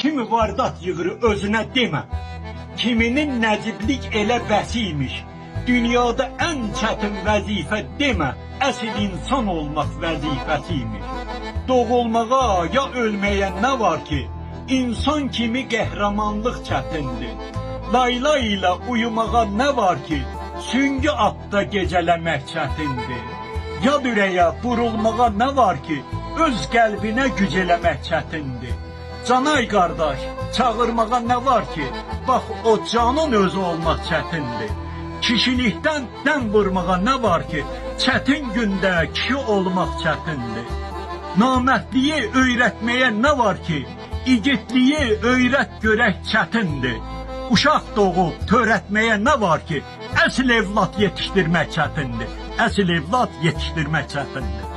kimi vardat yığır özünə demə. Kiminin nəciblik elə bəsiymiş. Dünyada ən çətin vəzifə demə, əsl insan olmaq vəzifəsiymiş. Doğulmağa ya ölməyə nə var ki, insan kimi qəhrəmanlıq çətindir. Layla ilə uyumağa nə var ki, süngü atda gecələmək çətindir. Yad ürəyə vurulmağa nə var ki, öz qəlbinə güc eləmək çətindir. Canay qardaş, çağırmağa nə var ki, bax o canın özü olmaq çətindir. Kişilikdən dən vurmağa nə var ki, çətin gündə kişi olmaq çətindir. Namərdliyi öyrətməyə nə var ki, igidliyi öyrət görək çətindir. Uşaq doğub törətməyə nə var ki, əsl evlad yetişdirmək çətindir. Əsl evlad yetişdirmək çətindir.